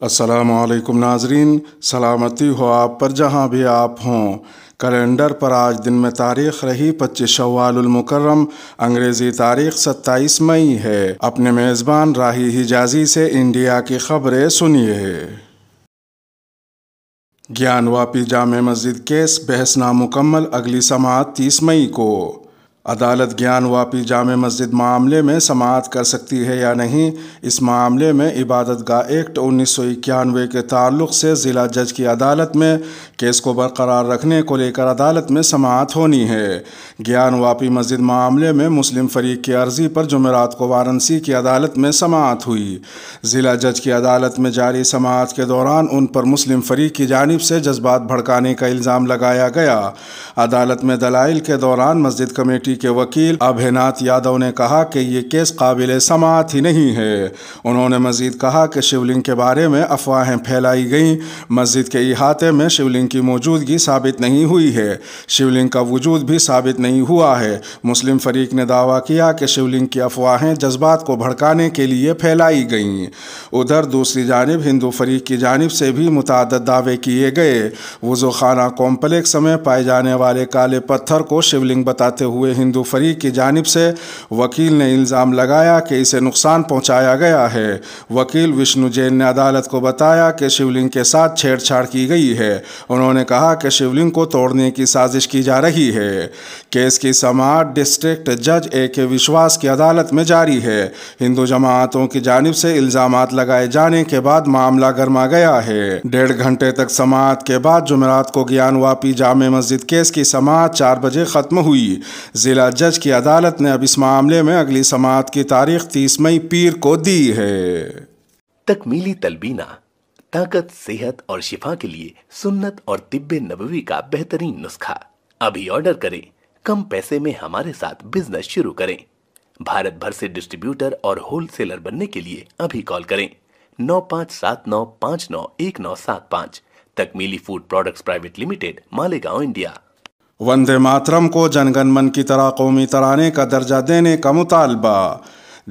السلام علیکم ناظرین، سلامتی ہو آپ پر جہاں بھی آپ ہوں۔ کیلنڈر پر آج دن میں تاریخ رہی 25 شوال المکرم، انگریزی تاریخ 27 مئی ہے۔ اپنے میزبان راہی حجازی سے انڈیا کی خبریں سنیے۔ گیان واپی جامع مسجد کیس بحث نامکمل، اگلی سماعت 30 مئی کو۔ عدالت گیان واپی جامع مسجد معاملے میں سماعت کر سکتی ہے یا نہیں؟ اس معاملے میں عبادت گاہ ایکٹ 1991 کے تعلق سے ضلع جج کی عدالت میں کیس کو برقرار رکھنے کو لے کر عدالت میں سماعت ہونی ہے۔ گیان واپی مسجد معاملے میں مسلم فریق کی عرضی پر جمعرات کو وارانسی کی عدالت میں سماعت ہوئی۔ ضلع جج کی عدالت میں جاری سماعت کے دوران ان پر مسلم فریق کی جانب سے جذبات بھڑکانے کا الزام لگایا گیا۔ عدالت میں دلائل کے دوران مسجد کمیٹی کے وکیل ابھیناتھ یادو نے کہا کہ یہ کیس قابل سماعت ہی نہیں ہے۔ انہوں نے مزید کہا کہ شیولنگ کے بارے میں افواہیں پھیلائی گئیں۔ مسجد کے احاطے میں شیولنگ کی موجودگی ثابت نہیں ہوئی ہے۔ شیولنگ کا وجود بھی ثابت نہیں ہوا ہے۔ مسلم فریق نے دعویٰ کیا کہ شیولنگ کی افواہیں جذبات کو بھڑکانے کے لیے پھیلائی گئیں۔ ادھر دوسری جانب ہندو فریق کی جانب سے بھی متعدد دعوے کیے گئے۔ وضو خانہ کمپلیکس میں پائے جانے والے کالے پتھر کو شیولنگ بتاتے ہوئے ہندو فریق کی جانب سے وکیل نے الزام لگایا کہ اسے نقصان پہنچایا گیا ہے۔ وکیل وشنو جین نے عدالت کو بتایا کہ شیولنگ کے ساتھ چھیڑ چھاڑ کی گئی ہے۔ انہوں نے کہا کہ شیولنگ کو توڑنے کی سازش کی جا رہی ہے۔ کیس کی سماعت ڈسٹرکٹ جج اے کے وشواس کی عدالت میں جاری ہے۔ ہندو جماعتوں کی جانب سے الزامات لگائے جانے کے بعد معاملہ گرما گیا ہے۔ 1.5 گھنٹے تک سماعت کے بعد جمعرات کو گیان واپی جامع مسجد کیس کی سماعت 4 بجے ختم ہوئی۔ ضلع جج کی عدالت نے اب اس معاملے میں اگلی سماعت کی تاریخ 30 مئی پیر کو دی ہے۔ تکمیلی تلبینہ طاقت، صحت اور شفا کے لیے سنت اور طب نبوی کا بہترین نسخہ۔ ابھی آرڈر کریں، کم پیسے میں ہمارے ساتھ بزنس شروع کریں۔ بھارت بھر سے ڈسٹریبیوٹر اور ہول سیلر بننے کے لیے ابھی کال کریں 9579591975۔ تکمیلی food products private limited, Malegaon, India. Vande Mataram کو جن گن من کی طرح قومی ترانے کا درجہ دینے کا مطالبہ۔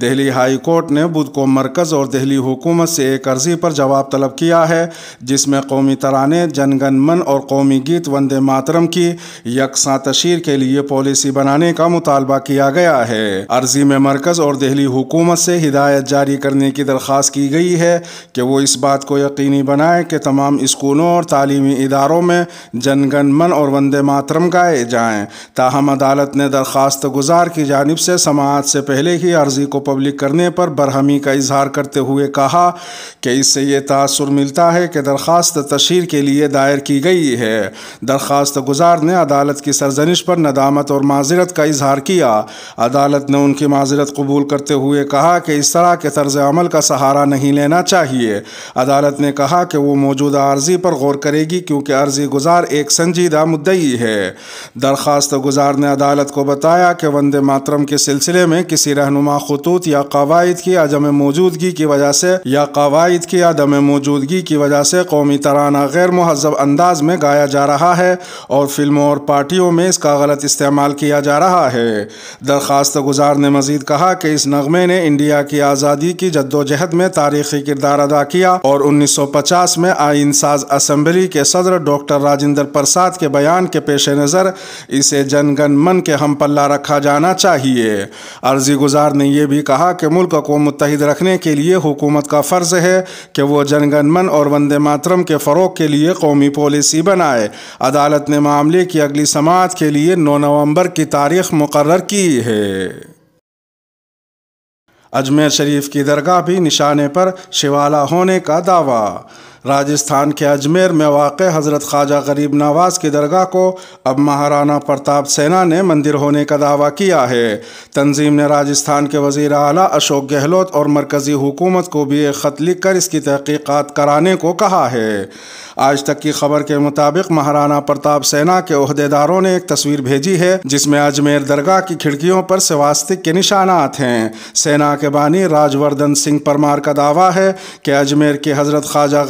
دہلی ہائی کورٹ نے بدھ کو مرکز اور دہلی حکومت سے ایک عرضی پر جواب طلب کیا ہے جس میں قومی ترانے جن گن من اور قومی گیت وندے ماترم کی یکساں تشہیر کے لیے پالیسی بنانے کا مطالبہ کیا گیا ہے۔ عرضی میں مرکز اور دہلی حکومت سے ہدایت جاری کرنے کی درخواست کی گئی ہے کہ وہ اس بات کو یقینی بنائے کہ تمام اسکولوں اور تعلیمی اداروں میں جن گن من اور وندے ماترم گائے جائیں۔ تاہم عدالت نے درخواست گزار کی جانب سے سماعت سے پہلے ہی عرضی کو پبلک کرنے پر برہمی کا اظہار کرتے ہوئے کہا کہ اس سے یہ تاثر ملتا ہے کہ درخواست تشہیر کے لیے دائر کی گئی ہے۔ درخواست گزار نے عدالت کی سرزنش پر ندامت اور معذرت کا اظہار کیا۔ عدالت نے ان کی معذرت قبول کرتے ہوئے کہا کہ اس طرح کے طرز عمل کا سہارا نہیں لینا چاہیے۔ عدالت نے کہا کہ وہ موجودہ عرضی پر غور کرے گی کیونکہ عرضی گزار ایک سنجیدہ مدعی ہے۔ درخواست گزار نے عدالت کو بتایا کہ وندے ماترم کے سلسلے میں کسی رہنما خطوط یا قواعد کی عدم موجودگی کی وجہ سے قومی ترانہ غیر مہذب انداز میں گایا جا رہا ہے اور فلموں اور پارٹیوں میں اس کا غلط استعمال کیا جا رہا ہے۔ درخواست گزار نے مزید کہا کہ اس نغمے نے انڈیا کی آزادی کی جدوجہد میں تاریخی کردار ادا کیا اور 1950 میں آئین ساز اسمبلی کے صدر ڈاکٹر راجندر پرساد کے بیان کے پیش نظر اسے جن گن من کے ہم پلہ رکھا جانا چاہیے۔ عرضی گزار نے یہ بھی کہا کہ ملک کو متحد رکھنے کے لیے حکومت کا فرض ہے کہ وہ جن گن من اور وندے ماترم کے فروغ کے لیے قومی پالیسی بنائے۔ عدالت نے معاملے کی اگلی سماعت کے لیے 9 نومبر کی تاریخ مقرر کی ہے۔ اجمیر شریف کی درگاہ بھی نشانے پر شوالا ہونے کا دعویٰ۔ راجستھان کے اجمیر میں واقع حضرت خواجہ غریب نواز کی درگاہ کو اب مہارانا پرتاپ سینا نے مندر ہونے کا دعویٰ کیا ہے۔ تنظیم نے راجستھان کے وزیر اعلیٰ اشوک گہلوت اور مرکزی حکومت کو بھی ایک خط لکھ کر اس کی تحقیقات کرانے کو کہا ہے۔ آج تک کی خبر کے مطابق مہارانا پرتاپ سینا کے عہدیداروں نے ایک تصویر بھیجی ہے جس میں اجمیر درگاہ کی کھڑکیوں پر سواستک کے نشانات ہیں۔ سینا کے بانی راج وردھن سنگھ پرمار کا دعویٰ ہے کہ اجمیر کے حضرت خواجہ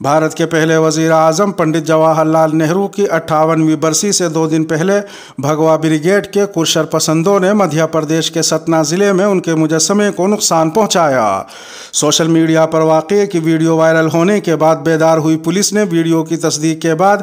بھارت کے پہلے وزیر اعظم پنڈت جواہر لال نہرو کی 58ویں برسی سے 2 دن پہلے بھگوا بریگیڈ کے کچھ شرپسندوں نے مدھیہ پردیش کے ستنا ضلع میں ان کے مجسمے کو نقصان پہنچایا۔ سوشل میڈیا پر واقعے کی ویڈیو وائرل ہونے کے بعد بیدار ہوئی پولیس نے ویڈیو کی تصدیق کے بعد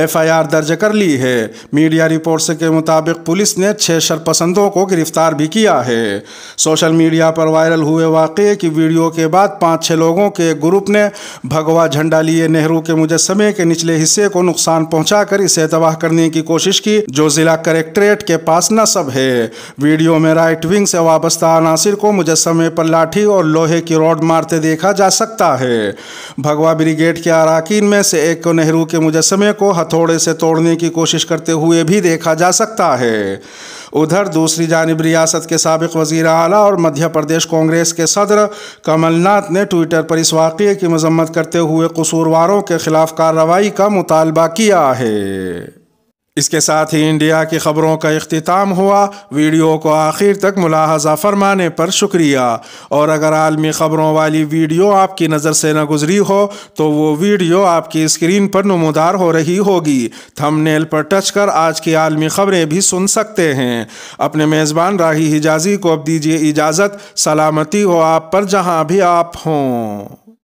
FIR درج کر لی ہے۔ میڈیا رپورٹس کے مطابق پولیس نے 6 شرپسندوں کو گرفتار بھی کیا ہے۔ سوشل میڈیا پر وائرل ہوئے واقعے کی ویڈیو کے بعد 5-6 لوگوں کے ایک گروپ نے بھگوا جھنڈا لیے نہرو کے مجسمے کے نچلے حصے کو نقصان پہنچا کر اسے تباہ کرنے کی کوشش کی، جو ضلع کلکٹریٹ کے پاس نصب ہے۔ ویڈیو میں رائٹ ونگ سے وابستہ عناصر کو مجسمے پر لاٹھی اور لوہے کی راڈ مارتے دیکھا جا سکتا ہے۔ بھگوا بریگیڈ کے اراکین میں سے ایک کو نہرو کے مجسمے کو ہتھوڑے سے توڑنے کی کوشش کرتے ہوئے بھی دیکھا جا سکتا ہے۔ ادھر دوسری جانب ریاست کے سابق وزیر اعلیٰ اور مدھیہ پردیش کانگریس کے صدر کمل ناتھ نے ٹویٹر پر اس واقعے کی مذمت کرتے ہوئے قصورواروں کے خلاف کارروائی کا مطالبہ کیا ہے۔ اس کے ساتھ ہی انڈیا کی خبروں کا اختتام ہوا۔ ویڈیو کو آخر تک ملاحظہ فرمانے پر شکریہ، اور اگر عالمی خبروں والی ویڈیو آپ کی نظر سے نہ گزری ہو تو وہ ویڈیو آپ کی اسکرین پر نمودار ہو رہی ہوگی۔ تھم نیل پر ٹچ کر آج کی عالمی خبریں بھی سن سکتے ہیں۔ اپنے میزبان راہی حجازی کو اب دیجیے اجازت۔ سلامتی ہو آپ پر جہاں بھی آپ ہوں۔